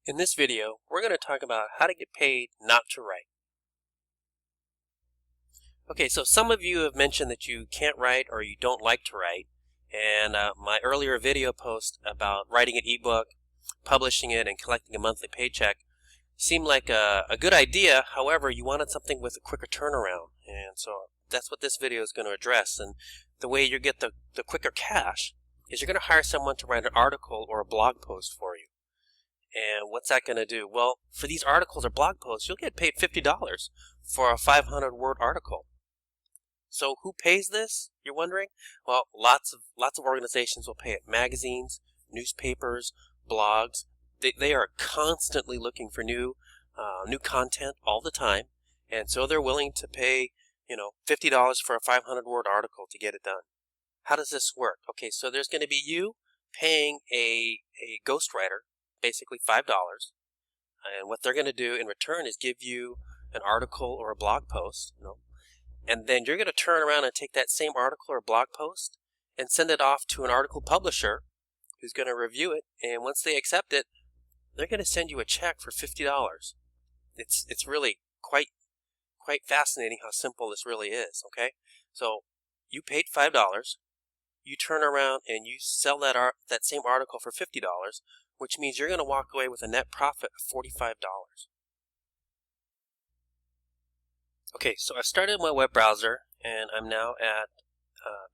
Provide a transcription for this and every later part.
In this video, we're going to talk about how to get paid not to write. Okay, so some of you have mentioned that you can't write or you don't like to write. And my earlier video post about writing an ebook, publishing it, and collecting a monthly paycheck seemed like a good idea. However, you wanted something with a quicker turnaround. And so that's what this video is going to address. And the way you get the quicker cash is you're going to hire someone to write an article or a blog post for you. And what's that going to do? Well, for these articles or blog posts, you'll get paid $50 for a 500-word article. So who pays this, you're wondering? Well, lots of organizations will pay it. Magazines, newspapers, blogs. They are constantly looking for new content all the time, and so they're willing to pay, $50 for a 500-word article to get it done. How does this work? Okay, so there's going to be you paying a ghostwriter, basically $5, and what they're going to do in return is give you an article or a blog post, and then you're going to turn around and take that same article or blog post and send it off to an article publisher who's going to review it, and once they accept it, they're going to send you a check for $50. It's really quite fascinating how simple this really is. Okay, so you paid $5, you turn around and you sell that same article for $50, which means you're going to walk away with a net profit of $45. Okay, so I started my web browser, and I'm now at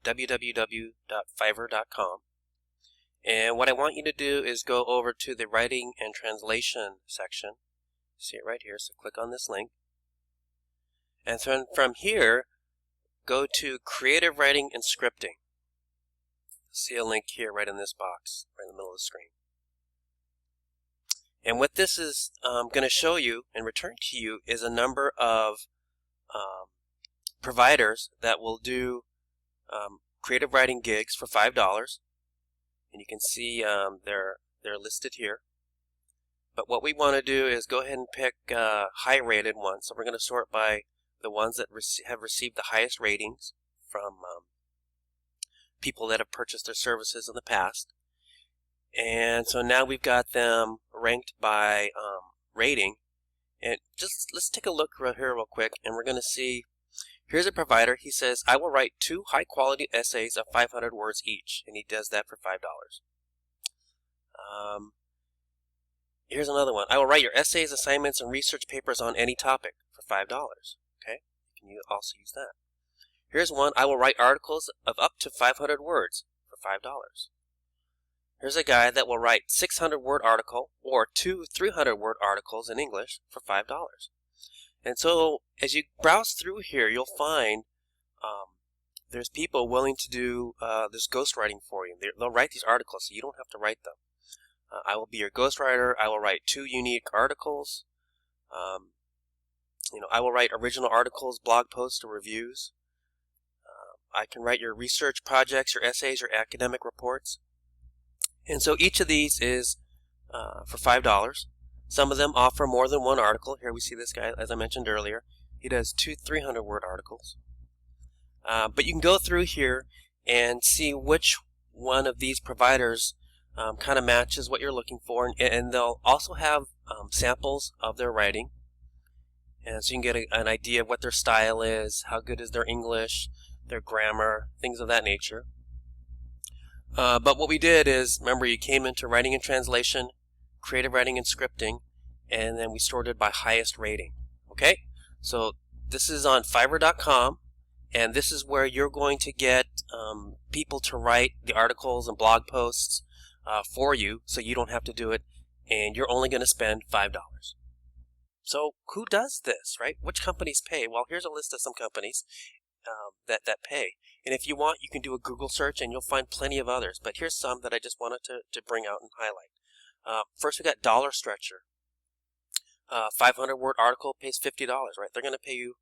www.fiverr.com. And what I want you to do is go over to the writing and translation section. See it right here, so click on this link. And then from here, go to creative writing and scripting. See a link here right in this box, right in the middle of the screen. And what this is going to show you and return to you is a number of providers that will do creative writing gigs for $5, and you can see they're listed here. But what we want to do is go ahead and pick high-rated ones. So we're going to sort by the ones that have received the highest ratings from people that have purchased their services in the past. And so now we've got them ranked by rating. And just let's take a look right here real quick, and we're going to see, here's a provider. He says, I will write 2 high-quality essays of 500 words each, and he does that for $5. Here's another one. I will write your essays, assignments, and research papers on any topic for $5. Okay, you can also use that. Here's one. I will write articles of up to 500 words for $5. Here's a guy that will write 600-word article or 2 300-word articles in English for $5. And so as you browse through here, you'll find there's people willing to do this ghostwriting for you. They'll write these articles so you don't have to write them. I will be your ghostwriter. I will write 2 unique articles. I will write original articles, blog posts, or reviews. I can write your research projects, your essays, your academic reports. And so each of these is for $5. Some of them offer more than one article. Here we see this guy, as I mentioned earlier. He does 2 300-word articles. But you can go through here and see which one of these providers kind of matches what you're looking for. And they'll also have samples of their writing. And so you can get an idea of what their style is, how good is their English, their grammar, things of that nature. But what we did is, remember, you came into writing and translation, creative writing and scripting, and then we sorted by highest rating. Okay? So this is on Fiverr.com, and this is where you're going to get people to write the articles and blog posts for you, so you don't have to do it, and you're only going to spend $5. So who does this, right? Which companies pay? Well, here's a list of some companies that pay. And if you want, you can do a Google search and you'll find plenty of others. But here's some that I just wanted to bring out and highlight. First, we got Dollar Stretcher. 500-word article pays $50, right? They're going to pay you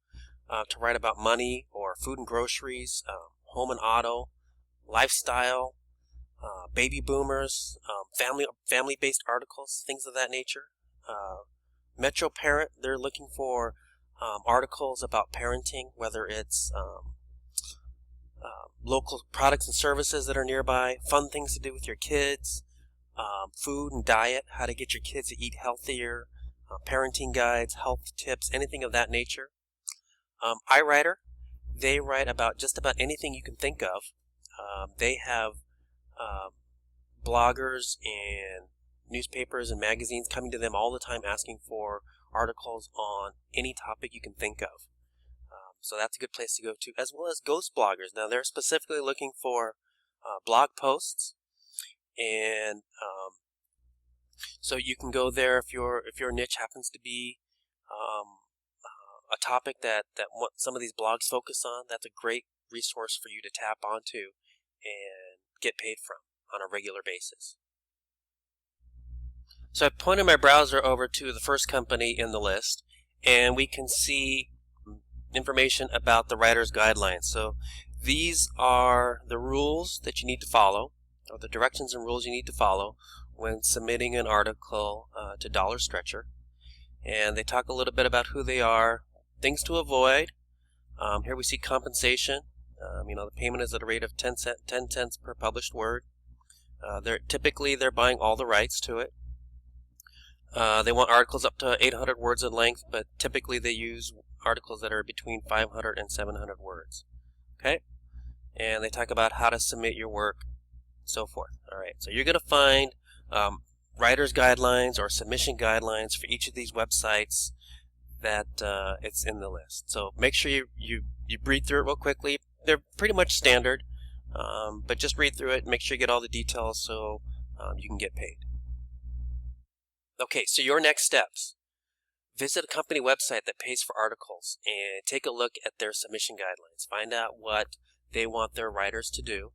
to write about money or food and groceries, home and auto, lifestyle, baby boomers, family-based articles, things of that nature. Metro Parent, they're looking for articles about parenting, whether it's local products and services that are nearby, fun things to do with your kids, food and diet, how to get your kids to eat healthier, parenting guides, health tips, anything of that nature. iWriter, they write about just about anything you can think of. They have bloggers and newspapers and magazines coming to them all the time asking for articles on any topic you can think of. So that's a good place to go to, as well as ghost bloggers. Now they're specifically looking for blog posts, and so you can go there if your niche happens to be a topic that what some of these blogs focus on. That's a great resource for you to tap onto and get paid from on a regular basis. So I pointed my browser over to the first company in the list, and we can see information about the writer's guidelines. So these are the rules that you need to follow, or the directions and rules you need to follow when submitting an article to Dollar Stretcher. And they talk a little bit about who they are, things to avoid. Here we see compensation. The payment is at a rate of 10 cents per published word. Typically they're buying all the rights to it. They want articles up to 800 words in length, but typically they use articles that are between 500 and 700 words. Okay? And they talk about how to submit your work, so forth. Alright, so you're going to find writer's guidelines or submission guidelines for each of these websites that it's in the list. So make sure you read through it real quickly. They're pretty much standard, but just read through it, make sure you get all the details so you can get paid. Okay, so your next steps. Visit a company website that pays for articles and take a look at their submission guidelines. Find out what they want their writers to do,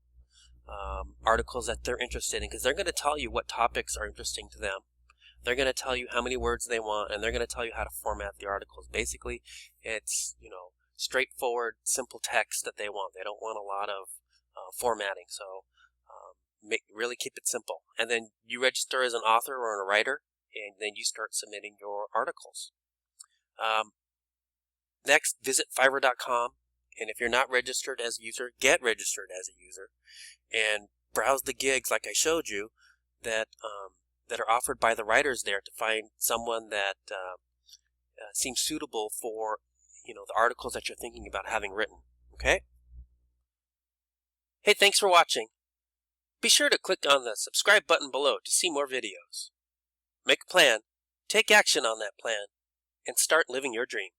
articles that they're interested in, because they're going to tell you what topics are interesting to them. They're going to tell you how many words they want, and they're going to tell you how to format the articles. Basically, it's straightforward, simple text that they want. They don't want a lot of formatting, so really keep it simple. And then you register as an author or a writer, and then you start submitting your articles. Next, visit Fiverr.com, and if you're not registered as a user, get registered as a user, and browse the gigs like I showed you that are offered by the writers there to find someone that seems suitable for the articles that you're thinking about having written. Okay? Hey, thanks for watching. Be sure to click on the subscribe button below to see more videos. Make a plan, take action on that plan, and start living your dream.